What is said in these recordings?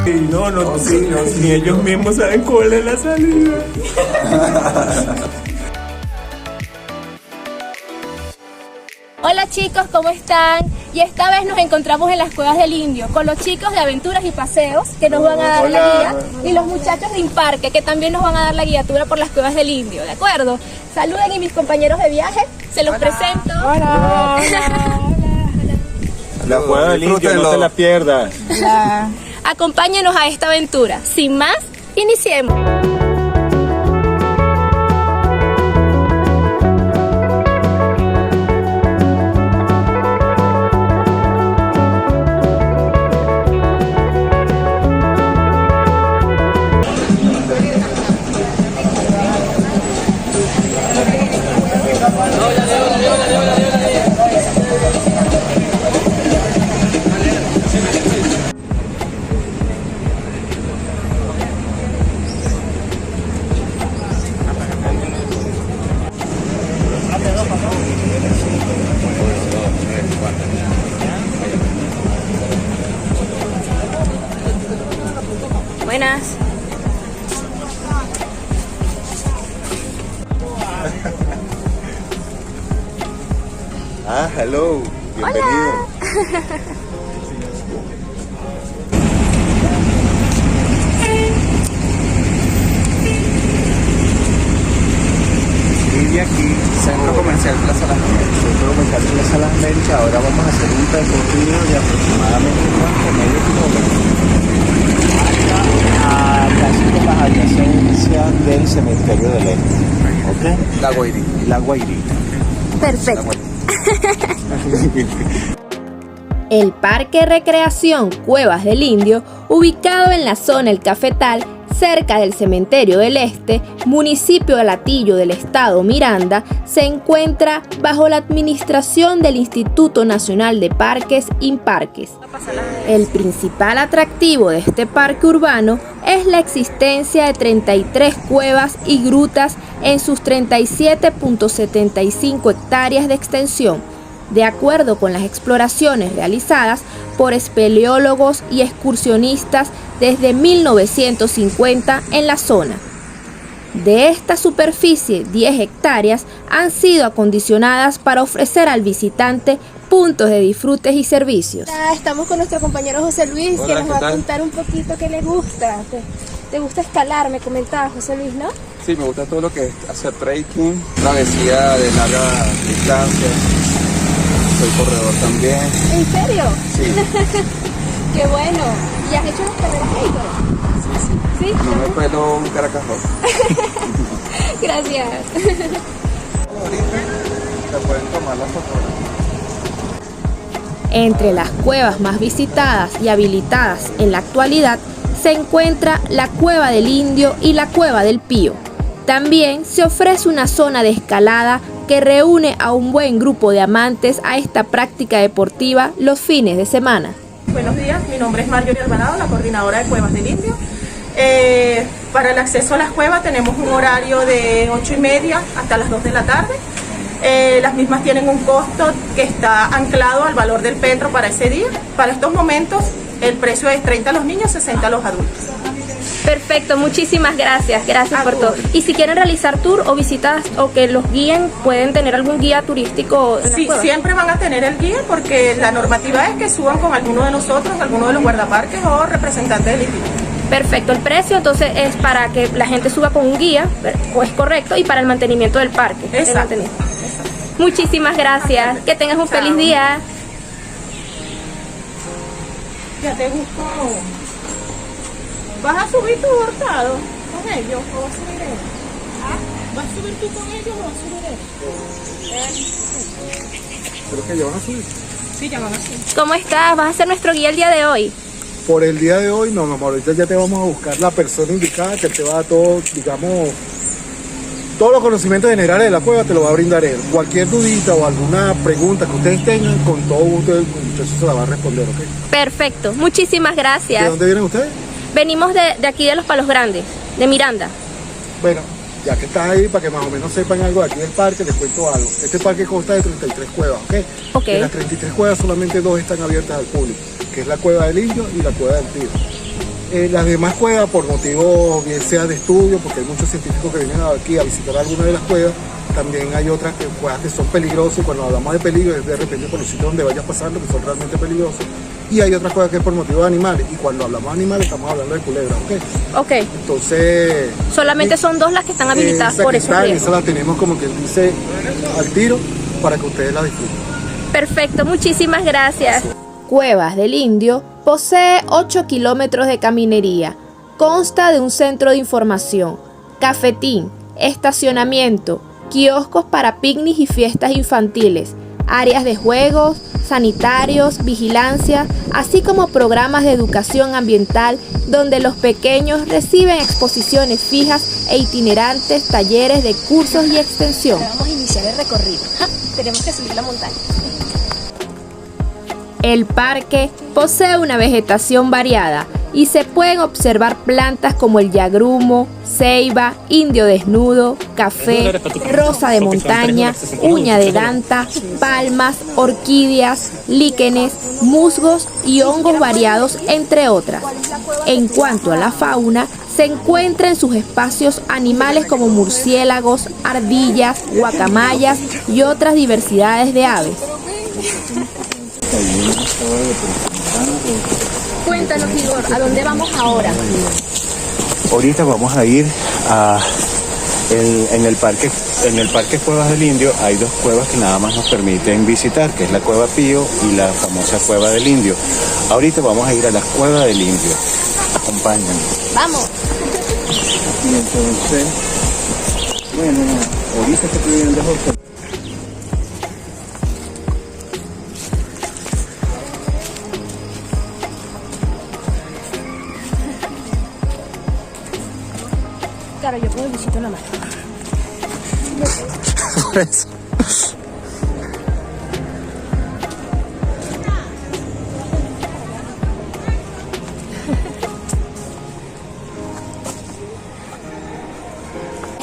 Y no, ni ellos mismos saben cuál es la salida. Hola chicos, ¿cómo están? Y esta vez nos encontramos en las Cuevas del Indio con los chicos de Aventuras y Paseos que nos van a dar la guía y los muchachos de Imparque que también nos van a dar la guiatura por las Cuevas del Indio, ¿de acuerdo? Saluden y mis compañeros de viaje, se los presento. Hola. La Cueva del Indio, no te la pierdas. Acompáñenos a esta aventura. Sin más, iniciemos. Buenas. Hello. Bienvenido. Vive aquí, Centro Comercial Plaza Las Américas. Centro Comercial Plaza Las Américas. Ahora vamos a hacer un recorrido de aproximadamente medio kilómetro a casi con las adyacencias del cementerio del Este. ¿Ok? La Guairita. La Guairita. Perfecto. El Parque Recreación Cuevas del Indio, ubicado en la zona El Cafetal, cerca del Cementerio del Este, municipio de Latillo del estado Miranda, se encuentra bajo la administración del Instituto Nacional de Parques Imparques. El principal atractivo de este parque urbano es la existencia de 33 cuevas y grutas en sus 37.75 hectáreas de extensión, de acuerdo con las exploraciones realizadas por espeleólogos y excursionistas desde 1950 en la zona. De esta superficie, 10 hectáreas han sido acondicionadas para ofrecer al visitante puntos de disfrutes y servicios. Estamos con nuestro compañero José Luis, que nos va a contar un poquito qué le gusta. ¿Te gusta escalar? Me comentaba José Luis, ¿no? Sí, me gusta todo lo que es hacer trekking, travesía de larga distancia. Soy corredor también. ¿En serio? Sí. ¡Qué bueno! ¿Y has hecho las carreras ahí? Sí. ¿Sí? No me pelo un Caracas. Gracias. Ahorita te pueden tomar la fotografía. Entre las cuevas más visitadas y habilitadas en la actualidad se encuentra la Cueva del Indio y la Cueva del Pío. También se ofrece una zona de escalada que reúne a un buen grupo de amantes a esta práctica deportiva los fines de semana. Buenos días, mi nombre es Marjorie Alvarado, la coordinadora de Cuevas del Indio. Para el acceso a las cuevas tenemos un horario de 8:30 hasta las 2 de la tarde. Las mismas tienen un costo que está anclado al valor del petro para ese día. Para estos momentos el precio es 30 a los niños, 60 a los adultos. Perfecto, muchísimas gracias, gracias por todo. Y si quieren realizar tour o visitas o que los guíen, ¿pueden tener algún guía turístico en la Sí, cueva? siempre van a tener el guía porque la normativa es que suban con alguno de nosotros, alguno de los guardaparques o representantes del instituto. Perfecto, el precio entonces es para que la gente suba con un guía, o es correcto, y para el mantenimiento del parque. Exacto. Muchísimas gracias, que tengas un feliz día. ¿Ya te gustó? ¿Vas a subir tu Hurtado con ellos o vas a subir él? ¿Vas a subir tú con ellos o vas a subir él? Creo que ya van a subir. Sí, ya van a subir. ¿Cómo estás? ¿Vas a ser nuestro guía el día de hoy? Por el día de hoy, no, mi amor, ahorita ya te vamos a buscar la persona indicada que te va a dar todo, digamos, todos los conocimientos generales de la cueva te lo va a brindar él. Cualquier dudita o alguna pregunta que ustedes tengan, con todo gusto el muchacho se la va a responder, ¿ok? Perfecto, muchísimas gracias. ¿De dónde vienen ustedes? Venimos de aquí de Los Palos Grandes, de Miranda. Bueno, ya que estás ahí, para que más o menos sepan algo de aquí del parque, les cuento algo. Este parque consta de 33 cuevas, ¿ok? Ok. De las 33 cuevas, solamente 2 están abiertas al público, que es la Cueva del Indio y la Cueva del Pío. Las demás cuevas, por motivos bien sea de estudio, porque hay muchos científicos que vienen aquí a visitar alguna de las cuevas, también hay otras cuevas que son peligrosas, y cuando hablamos de peligro es de repente por los sitios donde vayas pasando, que son realmente peligrosos, y hay otras cuevas que es por motivos de animales, y cuando hablamos de animales estamos hablando de culebras, ¿ok? Ok. Entonces... Solamente son 2 las que están habilitadas por esos riesgos. Esa la tenemos como quien dice al tiro para que ustedes la disfruten. Perfecto, muchísimas gracias. Cuevas del Indio posee 8 kilómetros de caminería. Consta de un centro de información, cafetín, estacionamiento, kioscos para picnic y fiestas infantiles, áreas de juegos, sanitarios, vigilancia, así como programas de educación ambiental donde los pequeños reciben exposiciones fijas e itinerantes, talleres de cursos y extensión. Vamos a iniciar el recorrido. Tenemos que subir la montaña. El parque posee una vegetación variada y se pueden observar plantas como el yagrumo, ceiba, indio desnudo, café, rosa de montaña, uña de danta, palmas, orquídeas, líquenes, musgos y hongos variados, entre otras. En cuanto a la fauna, se encuentra en sus espacios animales como murciélagos, ardillas, guacamayas y otras diversidades de aves. Cuéntanos, Igor, ¿a dónde vamos ahora? Ahorita vamos a ir en el parque Cuevas del Indio. Hay 2 cuevas que nada más nos permiten visitar, que es la Cueva Pío y la famosa Cueva del Indio. Ahorita vamos a ir a la Cueva del Indio. Acompáñanos. Vamos. Y entonces, bueno, ahorita que estoy viendo Claro, yo pongo el bichito en la mano. por eso.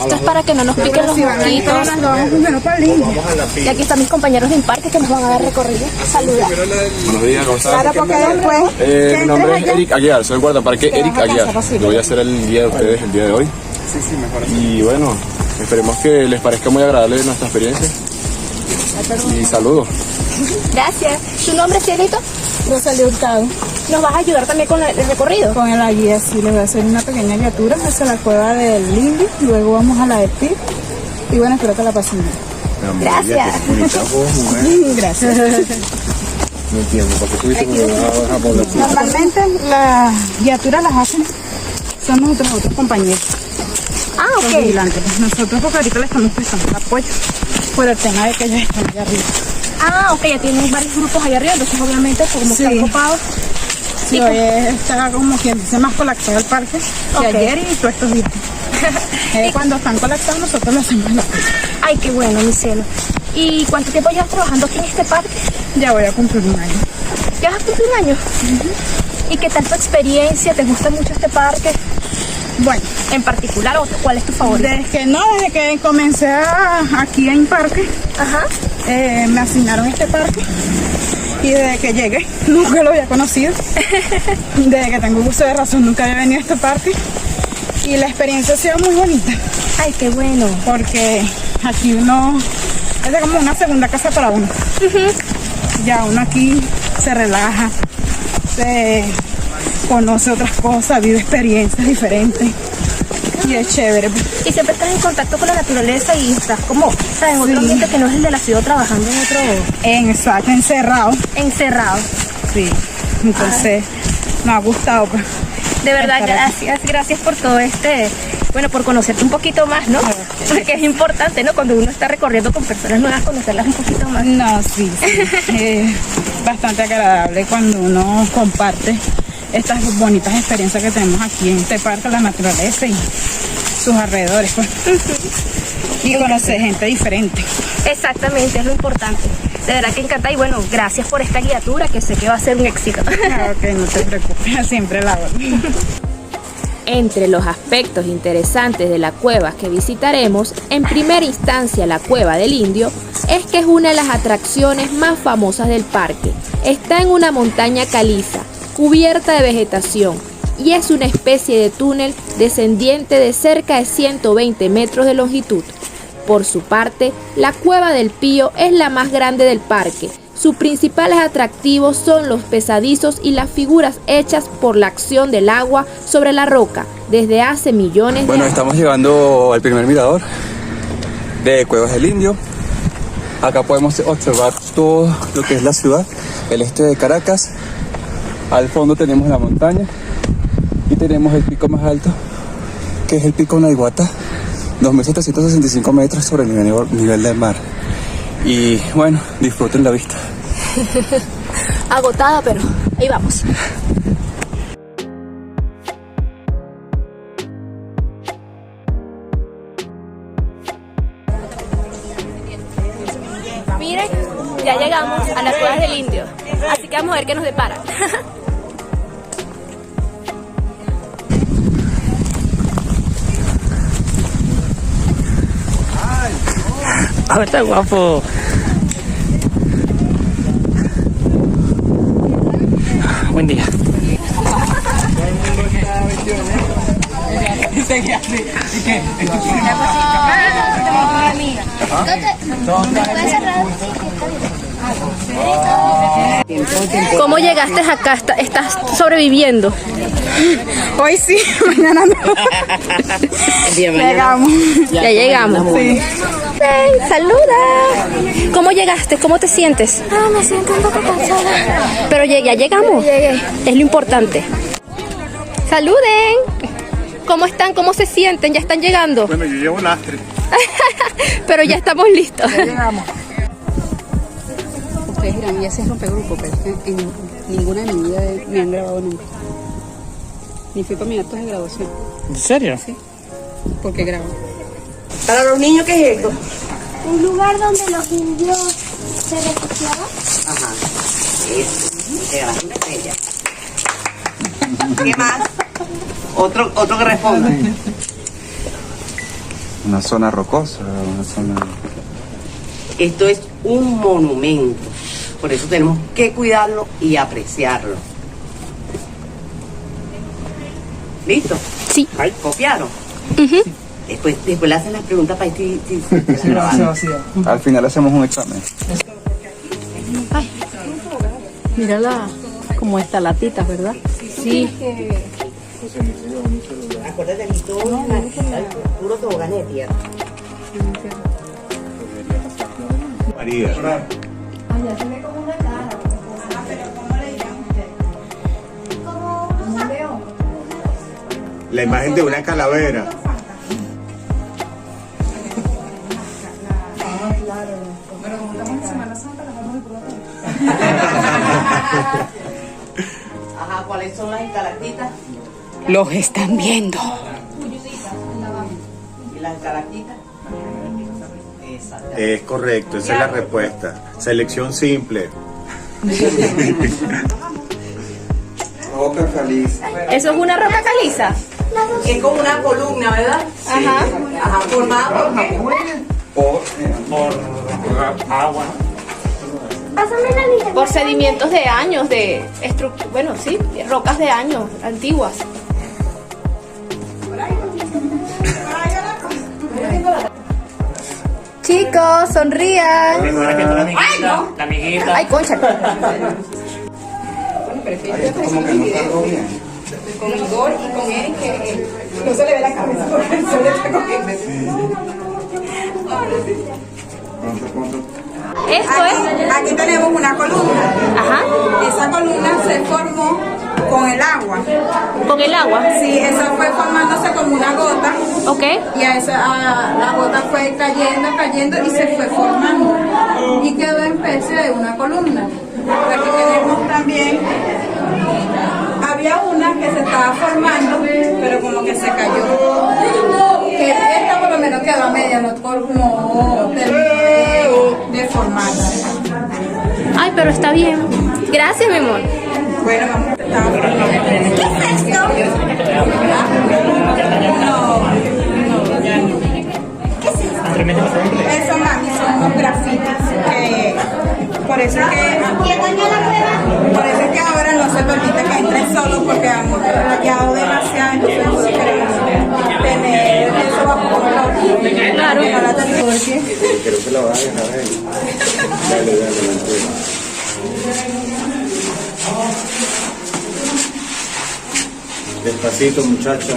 Esto es para que no nos piquen los mosquitos. Y aquí están mis compañeros de Imparque que nos van a dar recorrido. Saluda. Buenos días, ¿cómo están? Claro, porque después... Mi nombre es Eric Aguiar, soy guardaparque Eric Aguiar. Lo voy a hacer el día de ustedes, el día de hoy. Sí, mejor. Y bueno, esperemos que les parezca muy agradable nuestra experiencia. Y saludos. Gracias. ¿Tu nombre es Cielito? Rosalía Hurtado. ¿Nos vas a ayudar también con el recorrido? Con la guía, sí, les voy a hacer una pequeña guiatura hacia la cueva del Indio, luego vamos a la de Pip, y bueno, espero que la pasen bien. Gracias. Gracias. No entiendo, ¿por qué tuviste que bajar por la ciudad? Normalmente las guiaturas las hacen, son nuestros otros compañeros, los Ok. vigilantes. Nosotros porque ahorita le estamos prestando el apoyo por el tema de que ellos están allá arriba. Ok, ya tienen varios grupos allá arriba, entonces obviamente como Sí. están ocupados. Sí, hoy está como quien dice más colapsado el parque que Ok. ayer y todos estos días. Cuando están colapsados nosotros lo hacemos la Ay, qué bueno, mi cielo. ¿Y cuánto tiempo llevas trabajando aquí en este parque? Ya voy a cumplir un año. ¿Ya vas a cumplir un año? ¿Y qué tal tu experiencia? ¿Te gusta mucho este parque? Bueno, En particular, ¿o cuál es tu favorito? desde que comencé aquí en Parque, Ajá. me asignaron este parque y desde que llegué nunca lo había conocido. Desde que tengo uso de razón nunca había venido a este parque y la experiencia ha sido muy bonita Ay, qué bueno. porque aquí uno es como una segunda casa para uno. Ya uno aquí se relaja, se conoce otras cosas, vive experiencias diferentes y es chévere. Y siempre estás en contacto con la naturaleza y estás como, ¿sabes? En otro Sí. ambiente que no es el de la ciudad, trabajando en otro Exacto, encerrado. encerrado. Sí, entonces me ha gustado. Pues. De verdad, Estar aquí. gracias por todo bueno, por conocerte un poquito más, ¿no? Porque es importante, ¿no? Cuando uno está recorriendo con personas nuevas, conocerlas un poquito más. No, sí, es bastante agradable cuando uno comparte estas bonitas experiencias que tenemos aquí en este parque, la naturaleza y sus alrededores, pues. Y conocer gente diferente. Exactamente, es lo importante. De verdad que encanta y bueno, gracias por esta guiatura que sé que va a ser un éxito. Claro que no te preocupes, siempre la hago. Entre los aspectos interesantes de la cueva que visitaremos, en primera instancia la Cueva del Indio, es que es una de las atracciones más famosas del parque. Está en una montaña caliza, cubierta de vegetación, y es una especie de túnel descendiente de cerca de 120 metros de longitud. Por su parte, la Cueva del Pío es la más grande del parque. Sus principales atractivos son los pesadizos y las figuras hechas por la acción del agua sobre la roca desde hace millones de años. Estamos llegando al primer mirador de Cuevas del Indio. Acá podemos observar todo lo que es la ciudad, el este de Caracas. Al fondo tenemos la montaña y tenemos el pico más alto, que es el pico Naiguata, 2.765 metros sobre el nivel del mar. Y bueno, disfruten la vista. Agotada, pero ahí vamos. Miren, ya llegamos a las Cuevas del Indio, así que vamos a ver qué nos depara. ¡Ah, está guapo! Buen día. ¿Cómo llegaste acá? ¿Estás sobreviviendo? Hoy sí, mañana no. Llegamos. Ya llegamos. Sí. ¡Hey, saluda! ¿Cómo llegaste? ¿Cómo te sientes? Me siento un poco cansada. Pero ya llegamos. Es lo importante. ¡Saluden! ¿Cómo están? ¿Cómo se sienten? ¿Ya están llegando? Bueno, yo llevo lastre. Pero ya estamos listos. Ya llegamos. Ustedes dirán, ya se rompegrupo, pero es que en ninguna de mi vida me han grabado nunca. Ni fui para mis actos de graduación. ¿En serio? Sí. Porque grabo. Para los niños, ¿qué es esto? Un lugar donde los indios se refugiaban. Ajá. Eso. De la estrella. ¿Qué más? Otro que responda. Una zona rocosa, una zona... Esto es un monumento. Por eso tenemos que cuidarlo y apreciarlo. ¿Listo? Sí. ¿Copiaron? Después le hacen las preguntas para ver si se grabaron. Al final hacemos un examen. Mírala como está latitas, ¿verdad? Sí. Acuérdate de todo, puro tobogán de tierra. María. Allá se ve como una cara. ¿Cómo le llaman ustedes? Como un león. La imagen de una calavera. Ajá, ¿cuáles son las estalactitas? Los están viendo. ¿Y las estalactitas? Exacto. Es correcto, esa es la respuesta. Selección simple. Roca caliza. ¿Eso es una roca caliza? Es como una columna, ¿verdad? Ajá. Ajá, formada por agua. Pásame la lista. Por sedimentos de años, bueno, sí, rocas de años, antiguas. Chicos, sonrían. ¡Ay, no! La amiguita. Ay, concha. Esto como que no cargó bien. Con Igor y con Eric, que no se le ve la cabeza porque el sol está cogiendo. Esto es. Aquí tenemos una columna. Ajá. Esa columna se formó con el agua. Con el agua. Sí, esa fue formándose como una gota. Ok. Y la gota fue cayendo y se fue formando. Y quedó en especie de una columna. Aquí tenemos también, había una que se estaba formando, pero como que se cayó. Que esta por lo menos quedó a media, no terminó de formarse. Ay, pero está bien. Gracias, mi amor. Bueno, ¿qué es esto? Eso, mami, son unos grafitis que por eso es que ahora no se permite que entren solos porque han rayado Claro. Creo que la vas a dejar ahí. Dale, mantuve. Despacito, muchachos.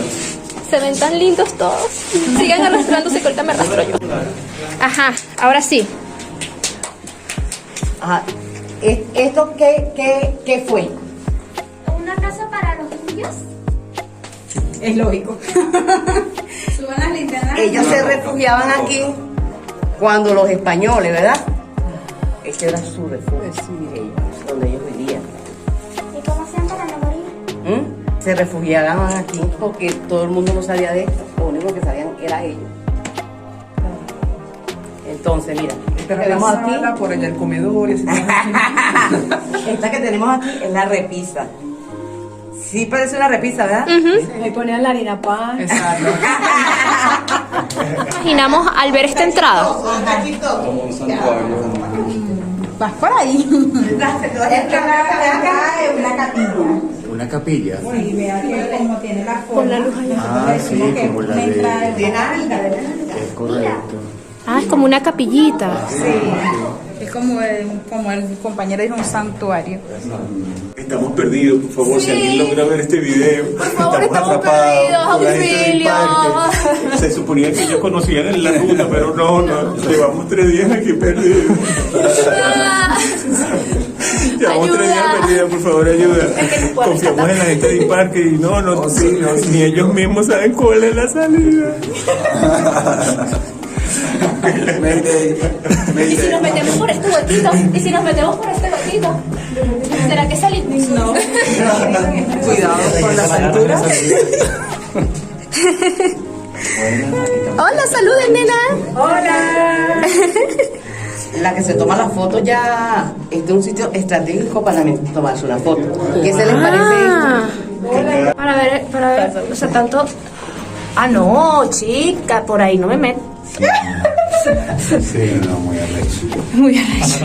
Se ven tan lindos todos. Sigan arrastrándose que ahorita me arrastro yo. Ajá, ahora sí. Ajá. ¿Esto qué fue? ¿Una casa para los indios? Es lógico. Suban las linternas. Ellos se refugiaban aquí cuando los españoles, ¿verdad? Este era su refugio, donde ellos vivían. ¿Y cómo hacían para no morir? Se refugiaban aquí porque todo el mundo no sabía de esto. Lo único que sabían era ellos. Entonces, mira, esta que tenemos aquí, por allá el comedor. esta que tenemos aquí es la repisa. Sí parece una repisa, ¿verdad? Ahí ponían la harina pan. Exacto. Imaginamos al ver esta entrada. Como un santuario. Vas por ahí. Una capilla. Una capilla. Sí, vea que como tiene la forma. Con la luz allá. Ah, sí, como la de... Es correcto. Ah, es como una capillita. Es como el compañero dijo, un santuario. Estamos perdidos, por favor, si alguien logra ver este video. Por favor, estamos atrapados perdidos, por la gente del auxilio. parque. Se suponía que ellos conocían la ruta, pero no, llevamos 3 días aquí perdidos. Llevamos 3 días perdidos, por favor, ayuda. Confiamos en la gente del parque y no, ni ellos mismos saben cuál es la salida. ¿Y si nos metemos por este huequito? ¿Será que salimos? No. Cuidado con las alturas. Hola, saluden, nena. Hola. La que se toma la foto ya es de un sitio estratégico para tomarse una foto. ¿Qué se les parece esto? Para ver, o sea, tanto... Ah, no, chica, por ahí no me meto. Sí, no, muy arrecho. Muy arrecho.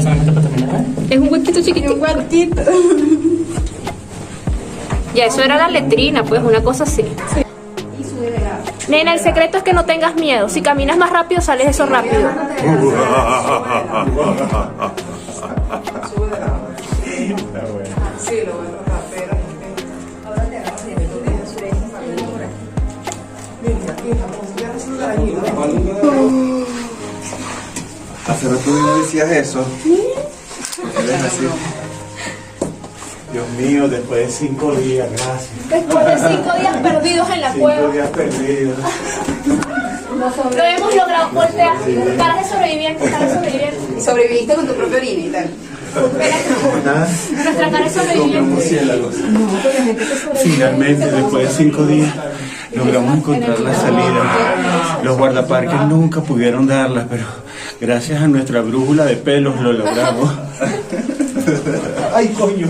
Es un huequito chiquitito. Un huequito. Ya, eso era la letrina, pues, una cosa así. Nena, el secreto es que no tengas miedo. Si caminas más rápido, sales eso rápido. Hace rato no decías eso. Dios mío, después de 5 días, gracias. Después de 5 días perdidos en la 5 cueva. días perdidos. Lo hemos logrado. Voltea. Caras de sobreviviente, caras de sobreviviente. Y sobreviviste con tu propia orina y tal. Nuestra cara de sobreviviente. Finalmente, después de 5 días, logramos encontrar la salida. Los guardaparques nunca pudieron darla, pero gracias a nuestra brújula de pelos lo logramos. ¡Ay, coño!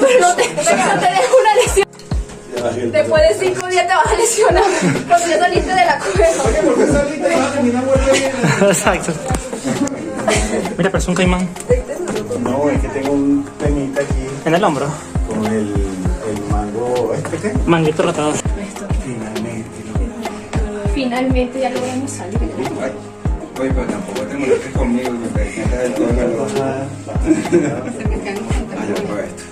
Pero no te dejo una lesión. Después de 5 días te vas a lesionar porque ya saliste de la cueva. Exacto. Mira, pero es un caimán. No, es que tengo un temita aquí En el hombro. con el mango. ¿Qué? Manguito rotado. Finalmente ya logramos salir. Oye, pero tampoco te molestes conmigo, me presentas el todo. Yo por esto.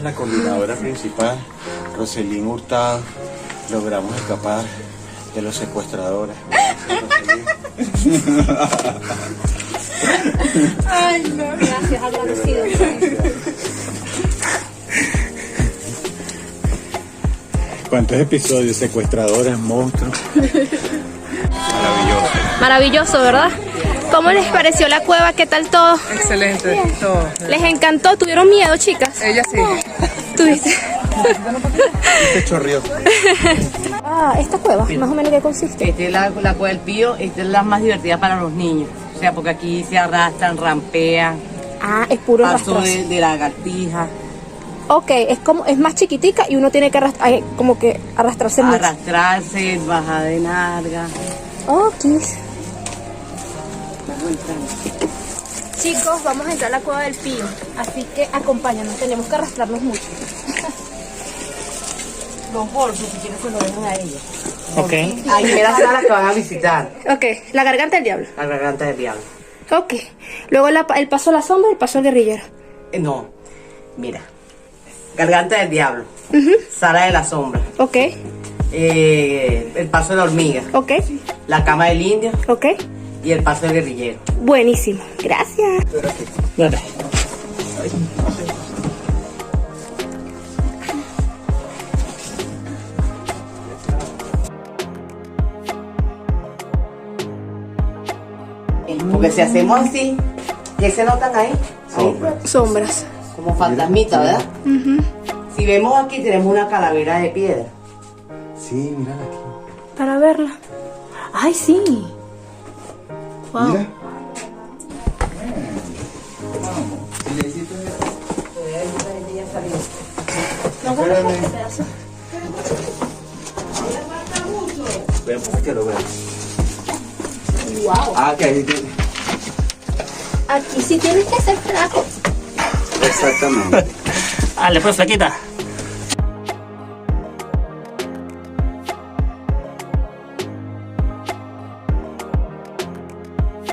La coordinadora principal, Roselín Hurtado, logramos escapar de los secuestradores. Ay, no. Gracias, agradecido. ¿Cuántos episodios? Secuestradores, monstruos. Maravilloso. Maravilloso, ¿verdad? ¿Cómo les pareció la cueva? ¿Qué tal todo? Excelente, todo. ¿Les encantó? ¿Tuvieron miedo, chicas? Ella sí. ¿Tuviste? Este chorrió. Ah, esta cueva, más o menos, ¿qué consiste? Esta es la cueva del Pío, esta es la más divertida para los niños. O sea, porque aquí se arrastran, rampean, Ah, es puro paso arrastrar. de lagartija, Ok, es más chiquitica y uno tiene que como que arrastrarse mucho. arrastrarse, bajada de narga. Oh, kiss. Chicos, vamos a entrar a la cueva del Pío, así que acompáñanos, tenemos que arrastrarnos mucho. Los bolsos, si quieres, se lo dejan a ella. Ok. Ahí es la sala que van a visitar, Ok, la garganta del diablo. la garganta del diablo. Ok, luego el paso a la sombra y el paso al guerrillero. No, mira. Garganta del diablo, sala de la sombra, Ok, el paso de la hormiga, ok, la cama del indio ok. y el paso del guerrillero. Buenísimo, gracias. Dale. Porque si hacemos así, ¿qué se notan ahí? Sombras. Como fantasmita, ¿verdad? Si vemos aquí, tenemos una calavera de piedra. Sí, mírala aquí. Para verla. Ay, sí. Wow. Mira. No agarras este pedazo. Veamos que lo vean. Wow. Ah, que ahí tiene. Aquí sí tienes que ser flaco. Exactamente. Dale, pues, flaquita.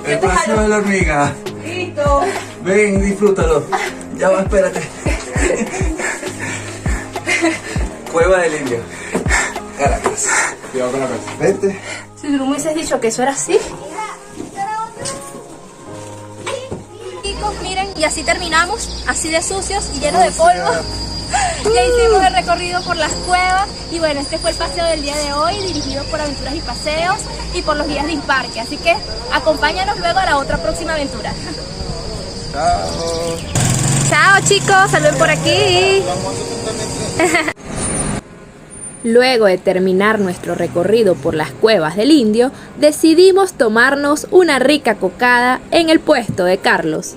El paso de la hormiga. ¡Listo! Ven, disfrútalo. Ya va, espérate. Cueva del Indio. Caracas. Cuidado con la cabeza. Vete. Si tú me hubieses dicho que eso era así. Chicos, miren, y así terminamos, así de sucios y llenos de polvo. Ya hicimos el recorrido por las cuevas y bueno, este fue el paseo del día de hoy, dirigido por Aventuras y Paseos y por los guías de Imparque. Así que acompáñanos luego a la otra próxima aventura. Chao. Chao chicos, saluden por aquí. Luego de terminar nuestro recorrido por las cuevas del Indio, decidimos tomarnos una rica cocada en el puesto de Carlos.